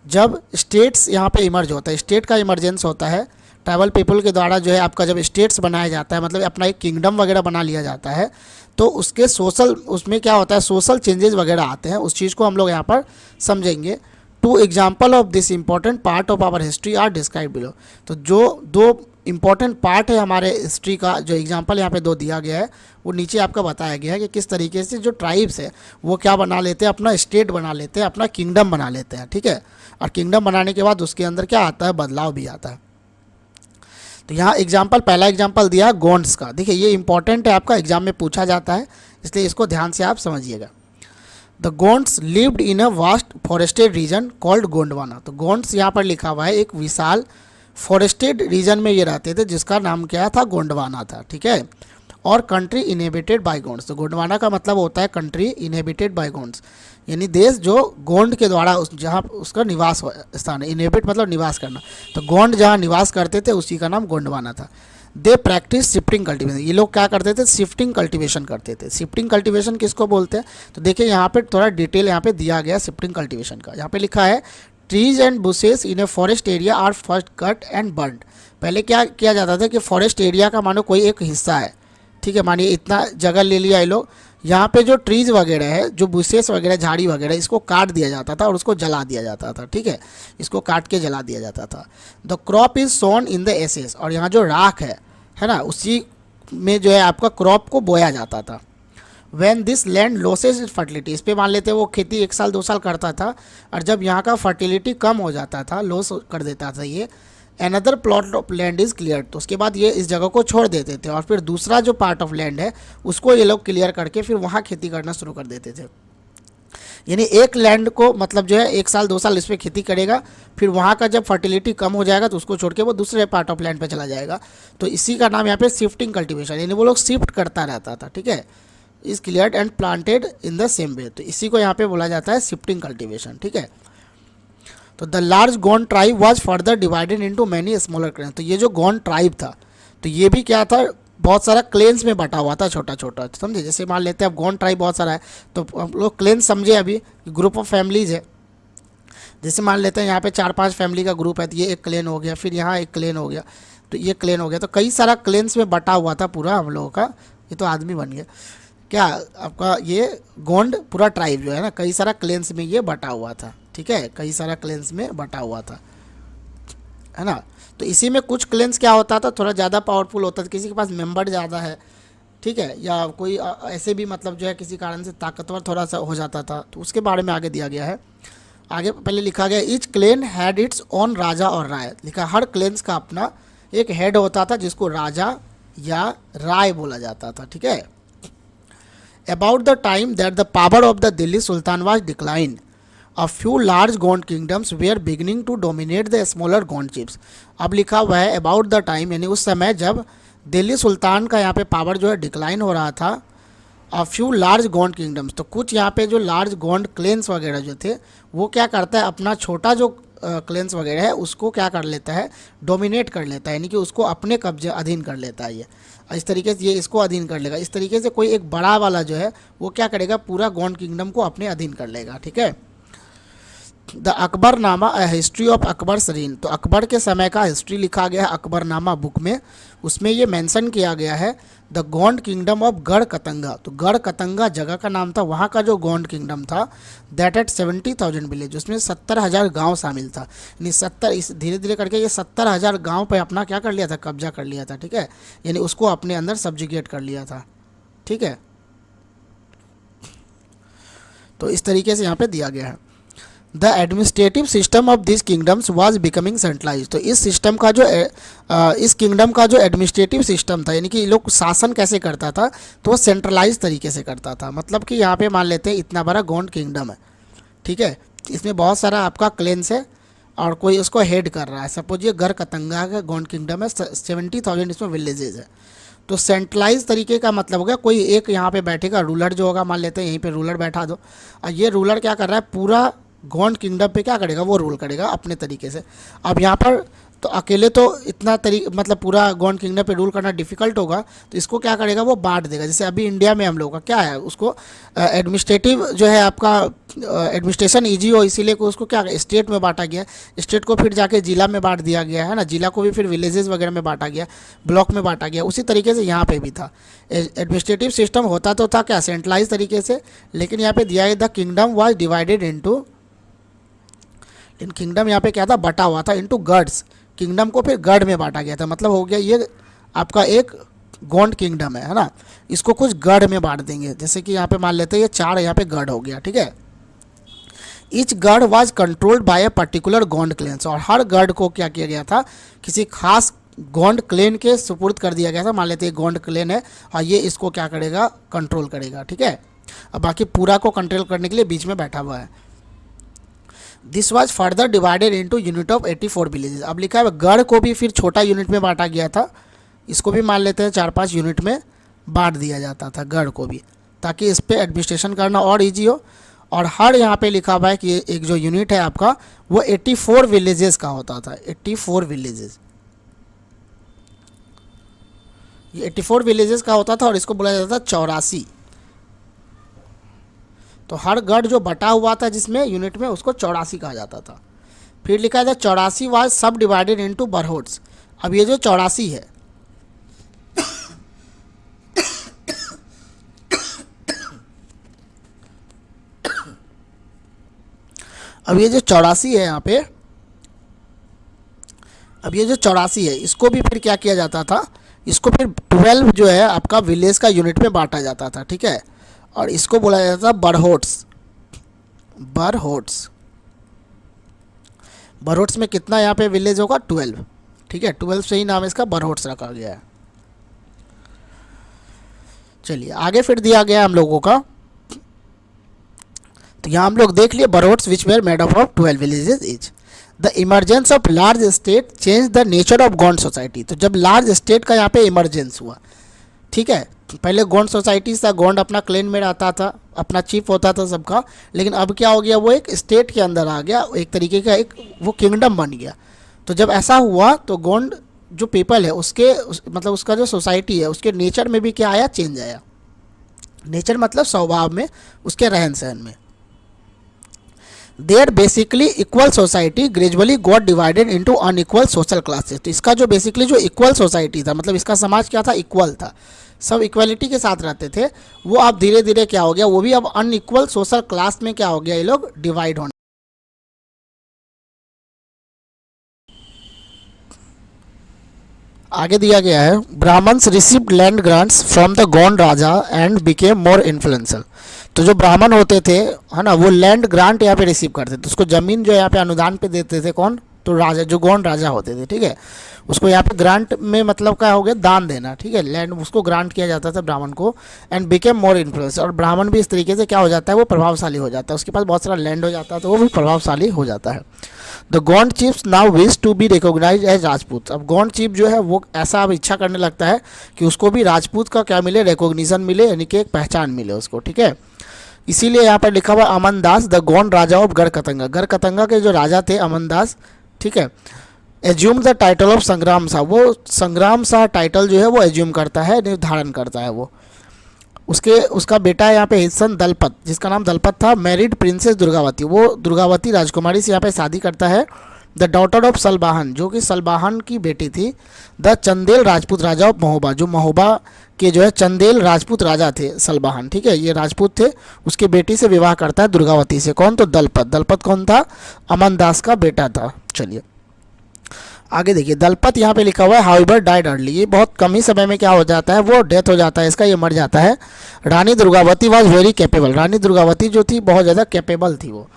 जब स्टेट्स यहाँ पे इमर्ज होता है, स्टेट का इमरजेंस होता है, ट्राइबल पीपल के द्वारा जो है आपका जब स्टेट्स बनाया जाता है, मतलब अपना एक किंगडम वगैरह बना लिया जाता है, तो उसके सोशल, उसमें क्या होता है, सोशल चेंजेस वगैरह आते हैं, उस चीज़ को हम लोग यहाँ पर समझेंगे। Two example of this important part of our history are describe below, तो जो दो इंपॉर्टेंट पार्ट है हमारे हिस्ट्री का, जो एग्जांपल यहाँ पे दो दिया गया है, वो नीचे आपका बताया गया है कि किस तरीके से जो ट्राइब्स है वो क्या बना लेते हैं, अपना स्टेट बना लेते हैं, अपना किंगडम बना लेते हैं। ठीक है, और किंगडम बनाने के बाद उसके अंदर क्या आता है, बदलाव भी आता है। तो यहाँ एग्जाम्पल, पहला एग्जाम्पल दिया गोंड्स का, देखिए ये इंपॉर्टेंट है, आपका एग्जाम में पूछा जाता है, इसलिए इसको ध्यान से आप समझिएगा। The Gonds lived in a vast forested reason called Gondwana, तो गोंड्स यहाँ पर लिखा हुआ है, एक विशाल फॉरेस्टेड रीजन में ये रहते थे जिसका नाम क्या था, गोंडवाना था। ठीक है, और कंट्री इनहेबिटेड बाय गोंड्स, तो गोंडवाना का मतलब होता है कंट्री इनहेबिटेड बाय गोंड्स, यानी देश जो गोंड के द्वारा जहाँ उसका निवास स्थान है, इनहेबिट मतलब निवास करना, तो गोंड जहाँ निवास करते थे उसी का नाम गोंडवाना था। दे प्रैक्टिस शिफ्टिंग कल्टिवेशन, ये लोग क्या करते थे, शिफ्टिंग कल्टिवेशन करते थे। शिफ्टिंग कल्टिवेशन किसको बोलते हैं, तो देखिए यहाँ पे थोड़ा डिटेल यहाँ पे दिया गया शिफ्टिंग कल्टिवेशन का, यहाँ पे लिखा है trees and bushes in a forest area are first cut and burn, पहले क्या किया जाता था कि फॉरेस्ट एरिया का मानो कोई एक हिस्सा है, ठीक है, मानिए इतना जगह ले लिया ये लोग, यहाँ पे जो ट्रीज वगैरह है, जो बुशेस वगैरह, झाड़ी वगैरह, इसको काट दिया जाता था और उसको जला दिया जाता था। ठीक है, इसको काट के जला दिया जाता था। The crop is sown in the ashes, और यहाँ जो राख है ना, उसी में जो है आपका क्रॉप को बोया जाता था। When this land losses is fertility, इस पर मान लेते वो खेती 1 साल 2 साल करता था, और जब यहाँ का फर्टिलिटी कम हो जाता था, लॉस कर देता था ये, another plot of land is clear, तो उसके बाद ये इस जगह को छोड़ देते थे और फिर दूसरा जो पार्ट ऑफ लैंड है उसको ये लोग क्लियर करके फिर वहाँ खेती करना शुरू कर देते थे। यानी एक लैंड को मतलब जो है 1 साल 2 साल इस पर खेती करेगा, फिर वहाँ का जब फर्टिलिटी कम हो जाएगा तो उसको छोड़ के वो दूसरे पार्ट ऑफ लैंड पे चला जाएगा, तो इसी का नाम यहाँ पे शिफ्टिंग कल्टीवेशन, यानी वो लोग शिफ्ट करता रहता था। ठीक है, is cleared and planted in the same way, तो इसी को यहाँ पे बोला जाता है शिफ्टिंग कल्टीवेशन। ठीक है, तो the large Gond tribe was further divided into many smaller clans, तो ये जो गोंड ट्राइब था तो ये भी क्या था, बहुत सारा क्लेन्स में बटा हुआ था, छोटा छोटा, समझे, जैसे मान लेते हैं अब गोंड ट्राइब बहुत सारा है तो हम लोग क्लेन्स समझे, अभी ग्रुप ऑफ फैमिलीज है, जैसे मान लेते हैं यहाँ पे 4-5 फैमिली का ग्रुप है, तो ये एक क्लेन हो गया, फिर यहाँ एक क्लेन हो गया, तो ये क्लेन हो गया, तो कई सारा क्लेन्स में बटा हुआ था पूरा हम लोगों का, ये तो आदमी बन गया। क्या आपका ये गोंड पूरा ट्राइब जो है ना कई सारा क्लेन्स में ये बटा हुआ था, ठीक है, कई सारा क्लेन्स में बटा हुआ था, है ना। तो इसी में कुछ क्लेन्स क्या होता था, थोड़ा ज़्यादा पावरफुल होता था, किसी के पास मेंबर ज़्यादा है, ठीक है, या कोई ऐसे भी मतलब जो है किसी कारण से ताकतवर थोड़ा सा हो जाता था, तो उसके बारे में आगे दिया गया है। आगे पहले लिखा गया each clan had its own राजा और राय, लिखा हर क्लेन्स का अपना एक हेड होता था जिसको राजा या राय बोला जाता था, ठीक है। About the time that the power of the Delhi sultan was decline, a few large Gond kingdoms were beginning to dominate the smaller Gond chiefs. अब लिखा हुआ है अबाउट द टाइम, यानी उस समय जब दिल्ली सुल्तान का यहाँ पे पावर जो है डिक्लाइन हो रहा था। अ फ्यू लार्ज गोंड किंगडम्स, तो कुछ यहाँ पे जो लार्ज गोंड क्लेन्स वगैरह जो थे वो क्या करता है, अपना छोटा जो क्लेन्स वगैरह है उसको क्या कर लेता है, डोमिनेट कर लेता है, यानी कि उसको अपने कब्जे अधीन कर लेता है। ये इस तरीके से ये इसको अधीन कर लेगा। इस तरीके से कोई एक बड़ा वाला जो है वो क्या करेगा, पूरा गोंड किंगडम को अपने अधीन कर लेगा, ठीक है। The Akbarnama a history of Akbar सरीन, तो अकबर के समय का हिस्ट्री लिखा गया है अकबरनामा बुक में। उसमें ये मेंशन किया गया है द गोंड किंगडम ऑफ गढ़ कतंगा, तो गढ़ कतंगा जगह का नाम था, वहाँ का जो गोंड किंगडम था दैट एट 70,000 विलेज, उसमें 70,000 गांव शामिल था। यानी 70 इस धीरे धीरे करके ये 70,000 गांव पे अपना क्या कर लिया था, कब्जा कर लिया था, ठीक है, यानी उसको अपने अंदर सब्जुगेट कर लिया था, ठीक है। तो इस तरीके से यहाँ पे दिया गया है। The administrative system of this kingdoms was becoming centralize, तो इस सिस्टम का जो इस किंगडम का जो एडमिनिस्ट्रेटिव सिस्टम था, यानी कि ये लोग शासन कैसे करता था, तो वो सेंट्रलाइज तरीके से करता था। मतलब कि यहाँ पे मान लेते हैं इतना बड़ा गोंड किंगडम है, ठीक है, इसमें बहुत सारा आपका क्लेन्स है और कोई उसको हेड कर रहा है। सपोज ये गढ़ कतंगा का गोंड किंगडम है, 70,000 इसमें विलेजेज है। तो सेंट्रलाइज तरीके का मतलब हो गया कोई एक यहाँ पे बैठेगा रूलर जो होगा, मान लेते हैं यहीं पे रूलर बैठा दो, और ये रूलर क्या कर रहा है, पूरा गोंड किंगडम पे क्या करेगा, वो रूल करेगा अपने तरीके से। अब यहाँ पर तो अकेले तो इतना मतलब पूरा गोंड किंगडम पे रूल करना डिफिकल्ट होगा, तो इसको क्या करेगा, वो बांट देगा। जैसे अभी इंडिया में हम लोग का क्या है, उसको एडमिनिस्ट्रेटिव जो है आपका एडमिनिस्ट्रेशन ईजी हो इसीलिए को उसको क्या स्टेट में बांटा गया, स्टेट को फिर जाके जिला में बांट दिया गया है ना, जिला को भी फिर विलेजेस वगैरह में बांटा गया, ब्लॉक में बांटा गया। उसी तरीके से यहाँ पे भी था, एडमिनिस्ट्रेटिव सिस्टम होता तो था क्या, सेंट्रलाइज तरीके से, लेकिन यहाँ पे दिया गया the kingdom was divided into, in kingdom यहाँ पे क्या था, बटा हुआ था इनटू गढ़्स, किंगडम को फिर गढ़ में बांटा गया था। मतलब हो गया ये आपका एक गोंड किंगडम है ना, इसको कुछ गढ़ में बांट देंगे। जैसे कि यहाँ पे मान लेते हैं ये 4 यहाँ पे गढ़ हो गया, ठीक है। ईच गढ़ was controlled by a particular Gond clans, और हर गढ़ को क्या किया गया था, किसी खास गोंड क्लेन के सुपुर्द कर दिया गया था। मान लेते हैं गोंड क्लेन है और ये इसको क्या करेगा, कंट्रोल करेगा, ठीक है। अब बाकी पूरा को कंट्रोल करने के लिए बीच में बैठा हुआ है। This was further divided into unit of 84 villages. अब लिखा है गढ़ को भी फिर छोटा यूनिट में बांटा गया था, इसको भी मान लेते हैं 4-5 यूनिट में बांट दिया जाता था गढ़ को भी, ताकि इस पर एडमिनिस्ट्रेशन करना और इजी हो। और हर यहाँ पे लिखा हुआ है कि एक जो यूनिट है आपका वो 84 विलेजेस का होता था, 84 विलेजेस, ये 84 विलेजेस का होता था और इसको बोला जाता था 84। तो हर गढ़ जो बटा हुआ था जिसमें यूनिट में उसको 84 कहा जाता था। फिर लिखा था 84 वाज सब डिवाइडेड इनटू बरहोड्स। अब ये जो 84 है अब ये जो 84 है यहाँ पे, अब ये जो 84 है इसको भी फिर क्या किया जाता था, इसको फिर 12 जो है आपका विलेज का यूनिट में बांटा जाता था, ठीक है। और इसको बोला जाता था बरहोड्स। बरहोड्स, बरहोड्स में कितना यहाँ पे विलेज होगा, 12, ठीक है, 12 से ही नाम इसका बरहोड्स रखा गया है। चलिए आगे फिर दिया गया हम लोगों का, तो यहाँ हम लोग देख लिए barhots which were made up of 12 villages each. The emergence of large state change the nature of Gond society. तो जब लार्ज स्टेट का यहाँ पे इमरजेंस हुआ, ठीक है, पहले गोंड सोसाइटी था, गोंड अपना क्लेन में रहता था, अपना चीफ होता था सबका, लेकिन अब क्या हो गया, वो एक स्टेट के अंदर आ गया, एक तरीके का एक वो किंगडम बन गया। तो जब ऐसा हुआ तो गोंड जो पीपल है मतलब उसका जो सोसाइटी है उसके नेचर में भी क्या आया, चेंज आया। नेचर मतलब स्वभाव में, उसके रहन सहन में। Their basically equal society gradually got divided into unequal social classes. तो इसका जो बेसिकली जो इक्वल सोसाइटी था, मतलब इसका समाज क्या था, इक्वल था, सब इक्वलिटी के साथ रहते थे, वो अब धीरे धीरे क्या हो गया, वो भी अब अनइक्वल सोशल क्लास में क्या हो गया, ये लोग डिवाइड होने। आगे दिया गया है, Brahmins received land grants from the Gond raja and became more influential. तो जो ब्राह्मण होते थे, है ना, वो लैंड ग्रांट यहाँ पे रिसीव करते थे, उसको ज़मीन जो यहाँ पे अनुदान पे देते थे, कौन, तो राजा, जो गोंड राजा होते थे, ठीक है, उसको यहाँ पे ग्रांट में मतलब क्या हो गया, दान देना, ठीक है, लैंड उसको ग्रांट किया जाता था ब्राह्मण को। एंड बिकेम मोर इन्फ्लुएंस, और ब्राह्मण भी इस तरीके से क्या हो जाता है, वो प्रभावशाली हो जाता है, उसके पास बहुत सारा लैंड हो जाता है, तो वो भी प्रभावशाली हो जाता है। The Gond chiefs now wish to be recognise as Rajput. अब गोंड चीफ जो है वो ऐसा अब इच्छा करने लगता है कि उसको भी राजपूत का क्या मिले, रिकॉग्निशन मिले, यानी कि एक पहचान मिले उसको, ठीक है। इसीलिए यहाँ पर लिखा हुआ अमन दास द गोंड राजा ऑफ गढ़कतंगा। गढ़कतंगा के जो राजा थे अमन दास, ठीक है, एज्यूम द टाइटल ऑफ संग्राम शाह। वो संग्राम शाह टाइटल जो है वो एज्यूम करता है, निर्धारण करता है वो। उसका बेटा है यहाँ पे हिस्सन दलपत, जिसका नाम दलपत था, मैरिड प्रिंसेस दुर्गावती, वो दुर्गावती राजकुमारी से यहाँ पे शादी करता है। द डॉटर ऑफ सलबाहन, जो कि सलबाहन की बेटी थी। The Chandel Rajput Raja of Mahoba, जो महोबा के जो है चंदेल राजपूत राजा थे सलबाहन, ठीक है, ये राजपूत थे। उसके बेटी से विवाह करता है दुर्गावती से, कौन, तो दलपत। दलपत कौन था, अमन दास का बेटा था। चलिए आगे देखिए, दलपत यहाँ पे लिखा हुआ है हाउएवर डाइड अर्ली, ये बहुत कम ही समय में क्या हो जाता है, वो डेथ हो जाता है इसका, ये मर जाता है। Rani Durgavati was very capable, Rani Durgavati जो थी बहुत ज़्यादा कैपेबल थी वो,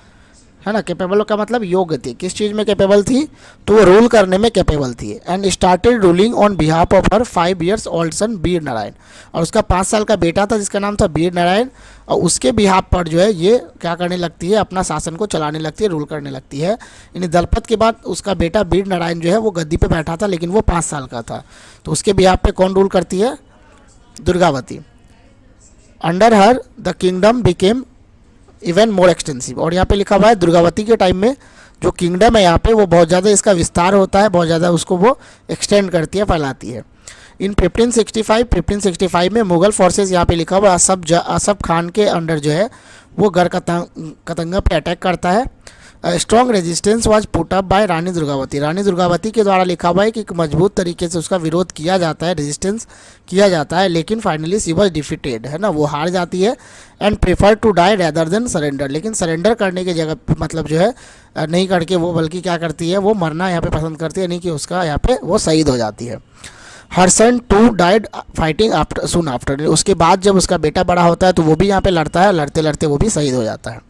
है ना, कैपेबल का मतलब योग्य थी, किस चीज़ में कैपेबल थी, तो वो रूल करने में कैपेबल थी। And started ruling on behalf of her 5 years old son Vir Narayan, और उसका 5 साल का बेटा था जिसका नाम था वीर नारायण, और उसके बिहाफ पर जो है ये क्या करने लगती है, अपना शासन को चलाने लगती है, रूल करने लगती है। यानी दलपत के बाद उसका बेटा वीर नारायण जो है वो गद्दी पे बैठा था, लेकिन वो 5 साल का था, तो उसके बिहाफ पे कौन रूल करती है, Durgavati. Under her the kingdom became even more extensive, और यहाँ पे लिखा हुआ है दुर्गावती के टाइम में जो किंगडम है यहाँ पे वो बहुत ज़्यादा इसका विस्तार होता है, बहुत ज़्यादा उसको वो एक्सटेंड करती है, फैलाती है। इन 1565 में मुगल फोर्सेस, यहाँ पे लिखा हुआ असफ खान के अंडर जो है वो गढ़कतंगा पे अटैक करता है। Strong resistance was put up by Rani Durgavati, Rani Durgavati के द्वारा लिखा हुआ है कि एक मजबूत तरीके से उसका विरोध किया जाता है, रेजिस्टेंस किया जाता है, लेकिन फाइनली सी वाज डिफीटेड, है ना, वो हार जाती है। And prefer to die rather than surrender, लेकिन सरेंडर करने की जगह मतलब जो है नहीं करके वो बल्कि क्या करती है, वो मरना यहाँ पे पसंद करती है, नहीं कि उसका यहाँ पे वो शहीद हो जाती है। Her son too died fighting after soon after, उसके बाद जब उसका बेटा बड़ा होता है तो वो भी यहाँ पे लड़ता है, लड़ते लड़ते वो भी शहीद हो जाता है।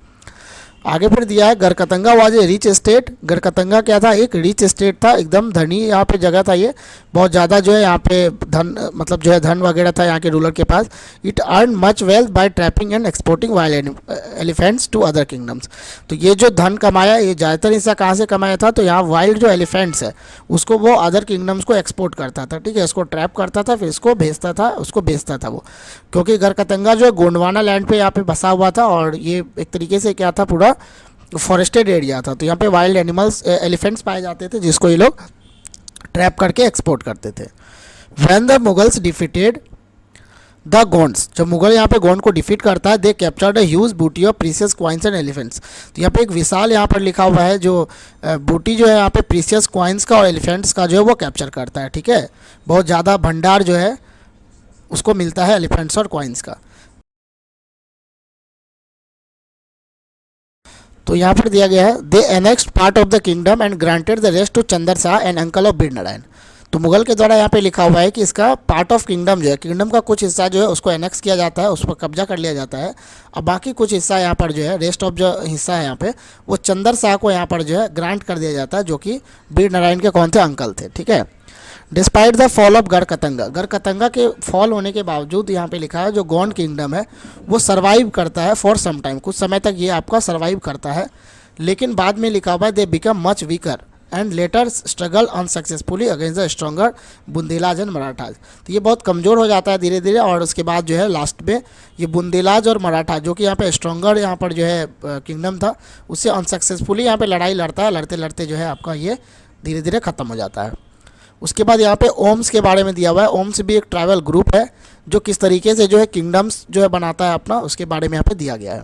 आगे फिर दिया है गढ़कतंगा वाज ए रिच स्टेट, गढ़कतंगा क्या था, एक रिच स्टेट था, एकदम धनी यहाँ पे जगह था, ये बहुत ज़्यादा जो है यहाँ पे धन मतलब जो है धन वगैरह था यहाँ के रूलर के पास। It earn much wealth by trapping and exporting wild elephants to other kingdoms, तो ये जो धन कमाया ये ज़्यादातर हिस्सा कहाँ से कमाया था, तो यहाँ वाइल्ड जो एलिफेंट्स है उसको वो अदर किंगडम्स को एक्सपोर्ट करता था, ठीक है, इसको ट्रैप करता था, फिर इसको भेजता था, उसको बेचता था वो, क्योंकि गढ़कतंगा जो है गोंडवाना लैंड पे यहाँ पे बसा हुआ था, और ये एक तरीके से क्या था, पूरा फॉरेस्टेड एरिया था, तो यहाँ पे वाइल्ड एनिमल्स एलिफेंट्स पाए जाते थे जिसको ये लोग ट्रैप करके एक्सपोर्ट करते थे। When the Mughals defeated the Gonds, जब मुगल यहाँ पे गोंड को डिफीट करता है, दे कैप्चर्ड अ ह्यूज बूटी of precious coins and elephants, तो यहाँ पे एक विशाल यहाँ पर लिखा हुआ है जो बूटी जो है यहाँ पे प्रीसियस क्वाइंस का और एलिफेंट्स का जो है वो कैप्चर करता है, ठीक है, बहुत ज़्यादा भंडार जो है उसको मिलता है एलिफेंट्स और क्वाइंस का। तो यहाँ पर दिया गया है they annexed part of the kingdom and granted the rest to Chandar Shah and uncle of Vir Narayan, तो मुगल के द्वारा यहाँ पे लिखा हुआ है कि इसका पार्ट ऑफ किंगडम जो है, किंगडम का कुछ हिस्सा जो है उसको एनेक्स किया जाता है, उस पर कब्जा कर लिया जाता है, और बाकी कुछ हिस्सा यहाँ पर जो है रेस्ट ऑफ जो हिस्सा है यहाँ पे वो चंदर शाह को यहाँ पर जो है ग्रांट कर दिया जाता है, जो कि वीर नारायण के कौन थे, अंकल थे, ठीक है। डिस्पाइट द फॉल ऑफ गढ़कतंगा, गढ़कतंगा के फॉल होने के बावजूद यहाँ पे लिखा है जो गोंड किंगडम है वो सर्वाइव करता है फॉर सम टाइम, कुछ समय तक ये आपका सर्वाइव करता है, लेकिन बाद में लिखा हुआ है they become much weaker and later struggle unsuccessfully against the stronger Bundelas and Marathas, तो ये बहुत कमज़ोर हो जाता है धीरे धीरे, और उसके बाद जो है लास्ट में ये बुंदेलाज और मराठा जो कि यहाँ पे स्ट्रॉन्गर यहाँ पर जो है किंगडम था उससे अनसक्सेसफुली यहाँ पे लड़ाई लड़ता है, लड़ते लड़ते जो है आपका ये धीरे धीरे ख़त्म हो जाता है। उसके बाद यहाँ पे ओम्स के बारे में दिया हुआ है, ओम्स भी एक ट्राइबल ग्रुप है जो किस तरीके से जो है किंगडम्स जो है बनाता है अपना, उसके बारे में यहाँ पे दिया गया है।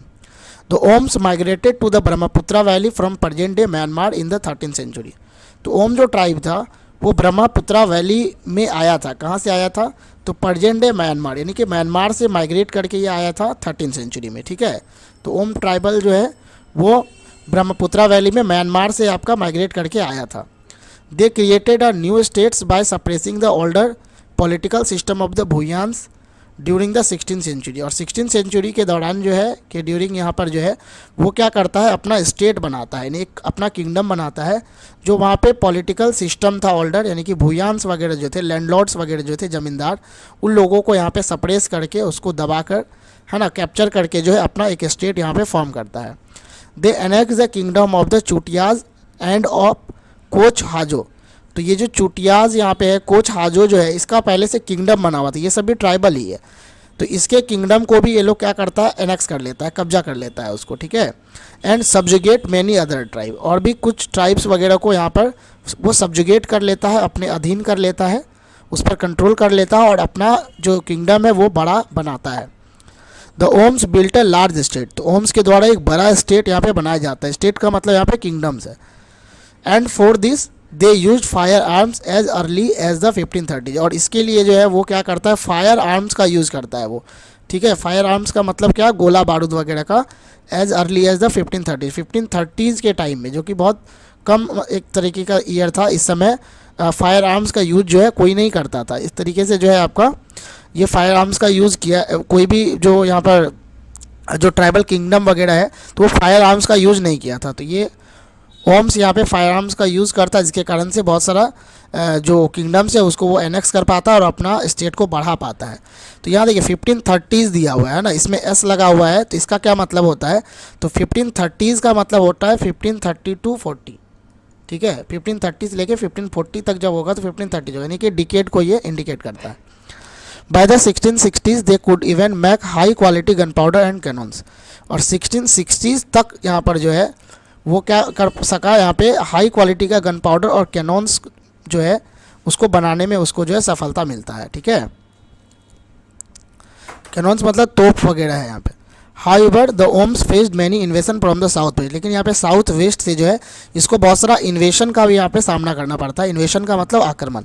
The Ahoms migrated to the Brahmaputra valley from present day Myanmar in the 13th century, तो ओम जो ट्राइब था वो ब्रह्मपुत्रा वैली में आया था। कहाँ से आया था? तो प्रेजेंट डे म्यांमार, यानी कि म्यांमार से माइग्रेट करके ये आया था 13th सेंचुरी में, ठीक है। तो ओम ट्राइबल जो है वो ब्रह्मपुत्रा वैली में म्यांमार से आपका माइग्रेट करके आया था। They created a new states by suppressing the older political system of the Bhuyans during the 16th century. और 16th सेंचुरी के दौरान जो है कि ड्यूरिंग यहाँ पर जो है वो क्या करता है, अपना स्टेट बनाता है, यानी एक अपना किंगडम बनाता है। जो वहाँ पे पॉलिटिकल सिस्टम था ओल्डर, यानी कि भूयांस वगैरह जो थे, लैंडलॉर्ड्स वगैरह जो थे, ज़मींदार, उन लोगों को यहाँ पे सप्रेस करके उसको दबाकर, है ना, कैप्चर करके जो है अपना एक स्टेट यहाँ पे फॉर्म करता है। They annex the kingdom of the Chutiyas and of Koch Hajo. तो ये जो चुटियाज यहाँ पे है, कोच हाजो जो है, इसका पहले से किंगडम बना हुआ था, ये सभी ट्राइबल ही है। तो इसके किंगडम को भी ये लोग क्या करता है, एनेक्स कर लेता है, कब्जा कर लेता है उसको, ठीक है। And subjugate many other tribe, और भी कुछ ट्राइब्स वगैरह को यहाँ पर वो सब्जुगेट कर लेता है, अपने अधीन कर लेता है, उस पर कंट्रोल कर लेता है और अपना जो किंगडम है वो बड़ा बनाता है। The Ahoms built a large state. तो ओम्स के द्वारा एक बड़ा स्टेट यहाँ पे बनाया जाता है। स्टेट का मतलब यहाँ पे किंगडम्स है। And for this they use firearms as early as the 1530। और इसके लिए जो है वो क्या करता है, फायर आर्म्स का यूज़ करता है वो, ठीक है। फायर आर्म्स का मतलब क्या, गोला बारूद वगैरह का, as early as the 1530s के टाइम में, जो कि बहुत कम एक तरीके का ईयर था। इस समय फायर आर्म्स का यूज़ जो है कोई नहीं करता था। इस तरीके से जो है आपका ये फायर आर्म्स का यूज़ किया, कोई भी जो यहाँ पर जो ट्राइबल किंगडम वगैरह है तो वो फायर आर्म्स का यूज़ नहीं किया था। तो ये ओम्स यहाँ पे फायर आर्म्स का यूज़ करता है, जिसके कारण से बहुत सारा जो किंगडम्स है उसको वो एनेक्स कर पाता है और अपना स्टेट को बढ़ा पाता है। तो यहाँ देखिए 1530s दिया हुआ है ना, इसमें एस लगा हुआ है, तो इसका क्या मतलब होता है, तो 1530s का मतलब होता है 1530 to 40, ठीक है। 1530 से लेके 1540 तक जब होगा तो 1530 होगा, यानी कि डिकेड को ये इंडिकेट करता है। By the 1660s they could even make high quality gun powder and cannons. और 1660s तक यहाँ पर जो है वो क्या कर सका, यहाँ पे हाई क्वालिटी का गन पाउडर और कैनॉन्स जो है उसको बनाने में उसको जो है सफलता मिलता है, ठीक है। कैनॉन्स मतलब तोप वगैरह है यहाँ पे। However the Ahoms faced many invasion from the south west. लेकिन यहाँ पे साउथ वेस्ट से जो है इसको बहुत सारा इन्वेशन का भी यहाँ पे सामना करना पड़ता है। इन्वेशन का मतलब आक्रमण।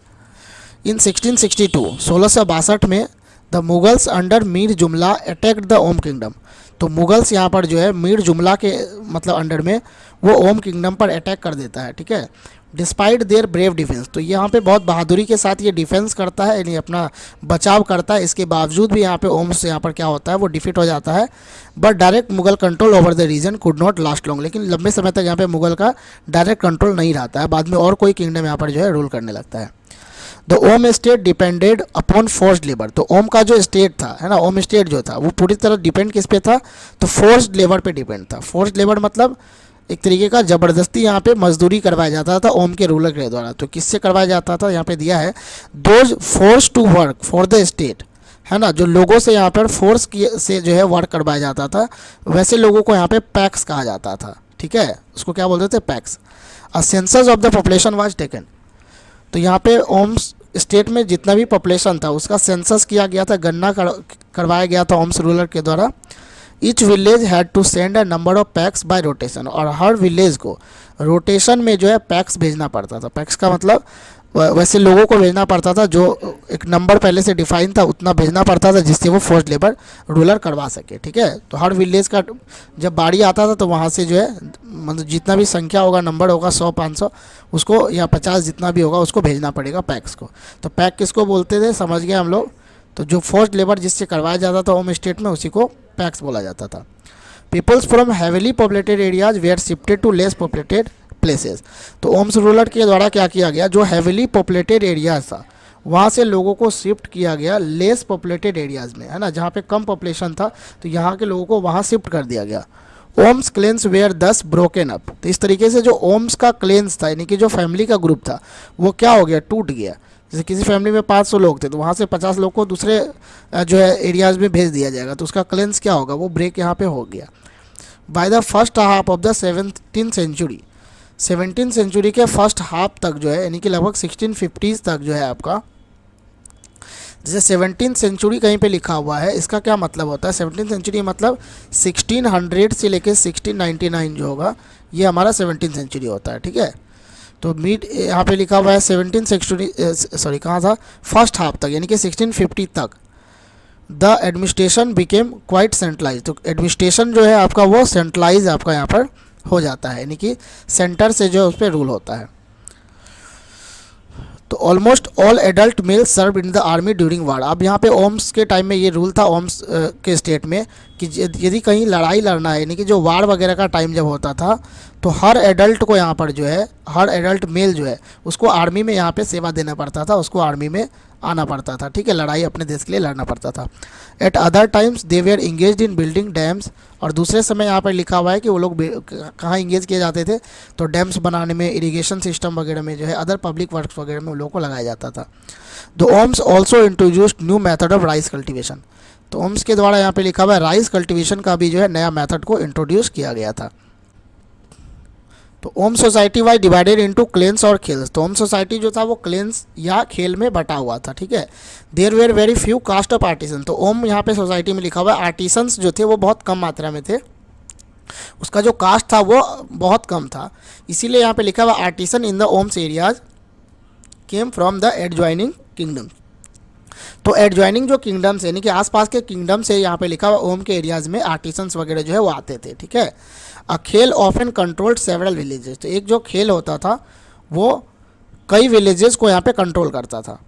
इन 1662 में द मुगल्स अंडर मीर जुमला अटैक्ड द ओम किंगडम। तो मुगल्स यहाँ पर जो है मीर जुमला के मतलब अंडर में वो ओम किंगडम पर अटैक कर देता है, ठीक है। Despite there brave defence. तो यहाँ पे बहुत बहादुरी के साथ ये डिफेंस करता है, यानी अपना बचाव करता है। इसके बावजूद भी यहाँ पे ओम्स यहाँ पर क्या होता है, वो डिफीट हो जाता है। But direct Mughal control over the region could not last long. लेकिन लंबे समय तक यहाँ पे मुगल का डायरेक्ट कंट्रोल नहीं रहता है, बाद में और कोई किंगडम यहाँ पर जो है रूल करने लगता है। The Ahom state depended upon forced labour. तो ओम का जो स्टेट था, है ना, ओम स्टेट जो था वो पूरी तरह डिपेंड किस पे था, तो फोर्स्ड लेबर पे डिपेंड था। फोर्स्ड लेबर मतलब एक तरीके का ज़बरदस्ती यहाँ पे मजदूरी करवाया जाता था ओम के रूलर के द्वारा। तो किससे करवाया जाता था, यहाँ पे दिया है, those force to work for the state, है ना, जो लोगों से यहाँ पर फोर्स से जो है वर्क करवाया जाता था, वैसे लोगों को यहाँ पे पैक्स कहा जाता था, ठीक है। उसको क्या बोलते थे, PACS. A census of the population was taken. तो यहाँ पे ओम्स स्टेट में जितना भी पॉपुलेशन था उसका सेंसस किया गया था, गणना करवाया गया था ओम्स रूलर के द्वारा। Each village had to send a number of paiks by rotation. और हर विलेज को रोटेशन में जो है पैक्स भेजना पड़ता था। पैक्स का मतलब वैसे लोगों को भेजना पड़ता था, जो एक नंबर पहले से डिफाइन था उतना भेजना पड़ता था, जिससे वो फोर्स्ड लेबर रूलर करवा सके, ठीक है। तो हर विलेज का जब बाड़ी आता था तो वहाँ से जो है मतलब जितना भी संख्या होगा, नंबर होगा 100 500 उसको या 50 जितना भी होगा उसको भेजना पड़ेगा पैक्स को। तो पैक किसको बोलते थे, समझ गए हम लोग। तो जो फोर्स्ड लेबर जिससे करवाया जाता था होम स्टेट में उसी को पैक्स बोला जाता था। Peoples from heavily populated areas were shifted to less populated places. तो ओम्स रूलर के द्वारा क्या किया गया, जो हैवीली पॉपुलेटेड एरियाज था वहाँ से लोगों को शिफ्ट किया गया लेस पॉपुलेटेड एरियाज़ में, है ना, जहाँ पे कम पॉपुलेशन था तो यहाँ के लोगों को वहाँ शिफ्ट कर दिया गया। ओम्स क्लेंस वेयर दस ब्रोकन अप। तो इस तरीके से जो ओम्स का क्लेंस था, यानी कि जो फैमिली का ग्रुप था वो क्या हो गया, टूट गया। जैसे किसी फैमिली में 500 लोग थे तो वहाँ से 50 लोग को दूसरे जो है एरियाज़ में भेज दिया जाएगा, तो उसका क्लेंस क्या होगा, वो ब्रेक यहाँ पे हो गया। By the first half of the 17th century, 17th century के फर्स्ट हाफ तक जो है, यानी कि लगभग 1650s तक जो है आपका, जैसे 17th सेंचुरी कहीं पे लिखा हुआ है, इसका क्या मतलब होता है, 17th सेंचुरी मतलब 1600 से लेके 1699 जो होगा ये हमारा 17th सेंचुरी होता है, ठीक है। तो मिड यहाँ पे लिखा हुआ है 1760 सॉरी कहाँ था, फर्स्ट हाफ तक यानी कि 1650 तक the administration became quite centralize. तो एडमिनिस्ट्रेशन जो है आपका वो सेंट्रलाइज आपका यहाँ पर हो जाता है, यानी कि सेंटर से जो है उस पर रूल होता है। तो almost all adult male serve in the army during war. अब यहाँ पे ओम्स के टाइम में ये रूल था, ओम्स के स्टेट में, कि यदि कहीं लड़ाई लड़ना है यानी कि जो वार वगैरह का टाइम जब होता था तो हर एडल्ट को यहाँ पर जो है, हर एडल्ट मेल जो है उसको आर्मी में यहाँ पे सेवा देना पड़ता था, उसको आर्मी में आना पड़ता था, ठीक है, लड़ाई अपने देश के लिए लड़ना पड़ता था। At other times they were engage in building dams. और दूसरे समय यहाँ पर लिखा हुआ है कि वो लोग कहाँ इंगेज किए जाते थे, तो डैम्स बनाने में, इरिगेशन सिस्टम वगैरह में जो है, अदर पब्लिक वर्क्स वगैरह में उन लोगों को लगाया जाता था। The Ahoms also introduced new method of rice cultivation. तो ओम्स के द्वारा यहाँ पे लिखा हुआ है राइस कल्टिवेशन का भी जो है नया मेथड को इंट्रोड्यूस किया गया था। तो Ahom society was divided into clans और खेल्स। तो ओम सोसाइटी जो था वो क्लेन्स या खेल में बटा हुआ था, ठीक है। There were very few caste of artisan. तो ओम यहाँ पे सोसाइटी में लिखा हुआ है आर्टिसंस जो थे वो बहुत कम मात्रा में थे, उसका जो कास्ट था वो बहुत कम था, इसीलिए यहाँ पे लिखा हुआ artisan in the Ahoms areas came from the adjoining kingdom. तो एडजॉइनिंग जो किंगडम्स यानी कि आसपास के किंगडम से यहाँ पे लिखा हुआ ओम के एरियाज में आर्टिसंस वगैरह जो है वो आते थे, ठीक है। अ खेल ऑफन कंट्रोल्ड सेवरल विलेजेस। तो एक जो खेल होता था वो कई विलेजेस को यहाँ पे कंट्रोल करता था।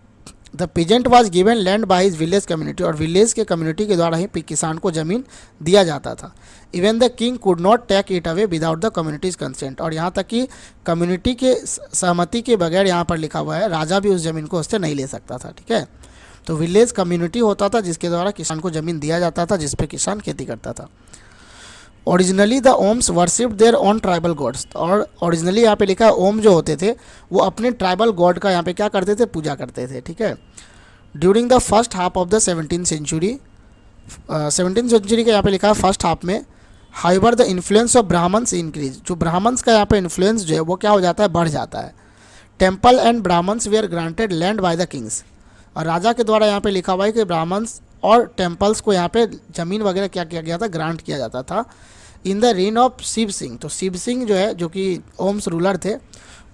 The peasant was given land by his village community. और विलेज के कम्युनिटी के द्वारा ही किसान को ज़मीन दिया जाता था। Even the king could not take it away without the community's consent. और यहाँ तक कि कम्युनिटी के सहमति के बगैर यहाँ पर लिखा हुआ है राजा भी उस ज़मीन को उससे नहीं ले सकता था, ठीक है। तो विलेज कम्युनिटी होता था जिसके द्वारा किसान को ज़मीन दिया जाता था, जिस पे किसान खेती करता था। Originally the Ahoms worshipped their own tribal gods. और ओरिजिनली यहाँ पे लिखा है ओम जो होते थे वो अपने ट्राइबल गॉड का यहाँ पे क्या करते थे, पूजा करते थे, ठीक है। During the first half of the 17th century, 17th century का यहाँ पे लिखा है फर्स्ट हाफ में, however the influence of Brahmins increase. जो ब्राह्मण्स का यहाँ पे इन्फ्लुएंस जो है वो क्या हो जाता है, बढ़ जाता है। Temple and Brahmins were granted land by the kings. और राजा के द्वारा यहाँ पे लिखा हुआ है कि ब्राह्मण्स और टेम्पल्स को यहाँ पे ज़मीन वगैरह क्या किया गया था, ग्रांट किया जाता था। In the reign of Shiv Singh. तो शिव सिंह जो है, जो कि ओम्स रूलर थे,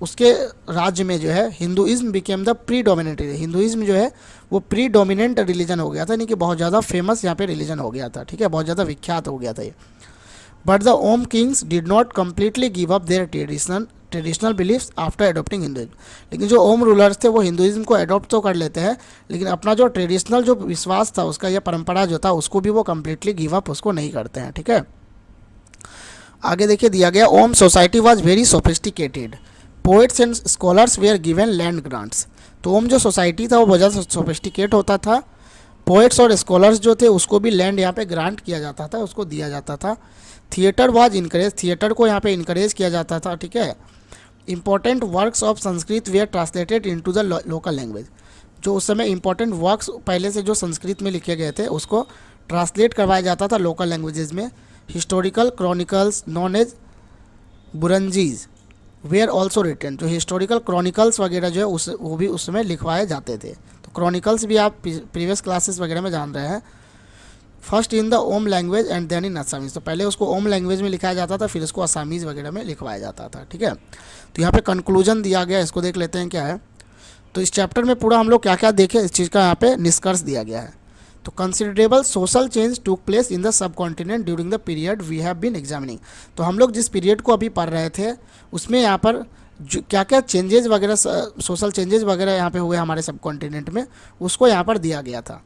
उसके राज्य में जो है Hinduism became the pre dominant. Hinduism जो है वो प्री डोमिनेंट रिलीजन हो गया था, यानी कि बहुत ज़्यादा फेमस यहाँ पे रिलीजन हो गया था, ठीक है, बहुत ज़्यादा विख्यात हो गया था ये। But the Ahom kings did not completely give up their traditional beliefs after adopting Hinduism. लेकिन जो ओम रूलर्स थे वो हिंदुइज्म को एडॉप्ट तो कर लेते हैं, लेकिन अपना जो ट्रेडिशनल जो विश्वास था उसका या परंपरा जो था उसको भी वो कम्प्लीटली गिव अप उसको नहीं करते हैं, ठीक है। आगे देखिए दिया गया Ahom society was very sophisticated. Poets and scholars were given land grants. तो ओम जो सोसाइटी था वो बहुत ज़्यादा सोफिस्टिकेट होता था। पोइट्स और स्कॉलर्स जो थे उसको भी लैंड यहाँ पे ग्रांट किया जाता था, उसको दिया जाता था। Theatre was encourage. थिएटर को यहाँ पे इनकरेज किया जाता था, ठीक है। Important works of Sanskrit were translated into the local language. जो उस समय इंपॉर्टेंट वर्क्स पहले से जो संस्कृत में लिखे गए थे उसको ट्रांसलेट करवाया जाता था लोकल लैंग्वेजेस में। Historical chronicles known as buranjis were also written. जो हिस्टोरिकल क्रॉनिकल्स वगैरह जो है वो भी उस समय लिखवाए जाते थे। तो क्रॉनिकल्स भी आप प्रीवियस क्लासेस वगैरह में जान रहे हैं। First in the Ahom language and then in Assamese. तो पहले उसको ओम लैंग्वेज में लिखाया जाता था, फिर उसको असामीज़ वगैरह में लिखवाया जाता था, ठीक है। तो यहाँ पे कंक्लूजन दिया गया, इसको देख लेते हैं क्या है। तो इस चैप्टर में पूरा हम लोग क्या क्या देखें इस चीज़ का यहाँ पे निष्कर्ष दिया गया है। तो considerable social change took place in the subcontinent during the period we have been examining. तो हम लोग जिस पीरियड को अभी पढ़ रहे थे उसमें यहाँ पर क्या क्या चेंजेस वगैरह, सोशल चेंजेस वगैरह यहाँ पे हुए हमारे सब कॉन्टिनेंट में, उसको यहाँ पर दिया गया था।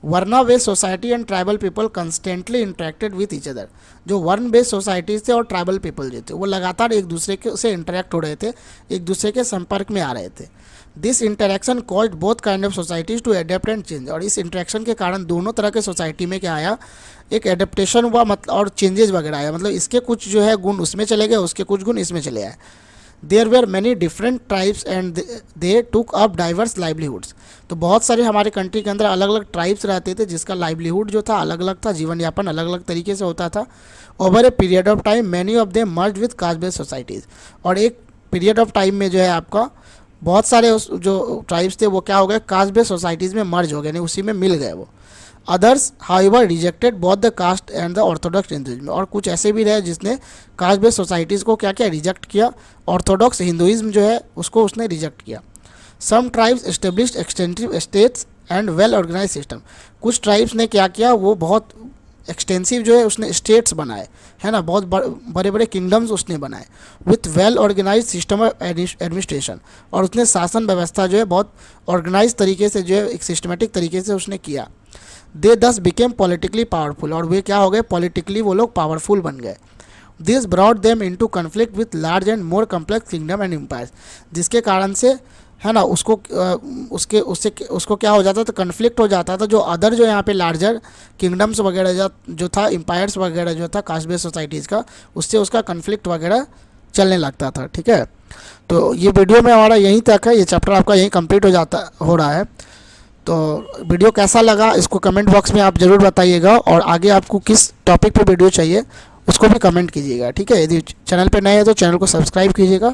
Varna based society and tribal people constantly interacted with each other. जो वर्ण बेस्ड सोसाइटीज़ थे और ट्राइबल पीपल जो थे वो लगातार एक दूसरे के से इंटरेक्ट हो रहे थे, एक दूसरे के संपर्क में आ रहे थे। This interaction called both kind of societies to adapt and change. और इस इंटरेक्शन के कारण दोनों तरह के सोसाइटी में क्या आया, एक एडेप्टेशन हुआ, मतलब और चेंजेस वगैरह आया। मतलब इसके कुछ जो है गुण उसमें चले गए, उसके कुछ गुण इसमें चले आए। There were many different tribes and they took up diverse livelihoods. तो बहुत सारे हमारे कंट्री के अंदर अलग अलग ट्राइब्स रहते थे जिसका लाइवलीहुड जो था अलग अलग था, जीवन यापन अलग अलग तरीके से होता था। Over a period of time many of them merge with caste based societies. और एक पीरियड ऑफ टाइम में जो है आपका बहुत सारे जो ट्राइब्स थे वो क्या हो गए, कास्ट बेस्ड सोसाइटीज़ में मर्ज हो गए, नहीं उसी में मिल गए वो। Others however rejected both the caste and the orthodox Hinduism, और कुछ ऐसे भी रहे जिसने कास्ट बेस्ड सोसाइटीज़ को क्या क्या रिजेक्ट किया, ऑर्थोडॉक्स हिंदुइज्म जो है उसको उसने रिजेक्ट किया। Some tribes established extensive states and well organise system, कुछ ट्राइब्स ने क्या किया, वो बहुत एक्सटेंसिव जो है उसने स्टेट्स बनाए, है ना, बहुत बड़े बड़े किंगडम्स उसने बनाए, with well organise system of administration, और उसने शासन व्यवस्था जो है बहुत ऑर्गेनाइज तरीके से जो है एक सिस्टमेटिक तरीके से उसने किया। दे दस बिकेम पॉलिटिकली पावरफुल, और वे क्या हो गए, पॉलिटिकली वो लोग पावरफुल बन गए। This brought them into conflict with large and more complex kingdom and empires, जिसके कारण से, है ना, उसको क्या हो जाता था, कन्फ्लिक्ट हो जाता था, जो अदर जो यहाँ पे लार्जर किंगडम्स वगैरह जो था, एम्पायर्स वगैरह जो था कास्ट बेस्ड सोसाइटीज़ का, उससे उसका कन्फ्लिक्ट वगैरह चलने लगता था। ठीक है, तो ये वीडियो में हमारा यहीं तक है, ये चैप्टर आपका यहीं कंप्लीट हो रहा है। तो वीडियो कैसा लगा इसको कमेंट बॉक्स में आप ज़रूर बताइएगा, और आगे आपको किस टॉपिक पे वीडियो चाहिए उसको भी कमेंट कीजिएगा। ठीक है, यदि चैनल पे नए हैं तो चैनल को सब्सक्राइब कीजिएगा।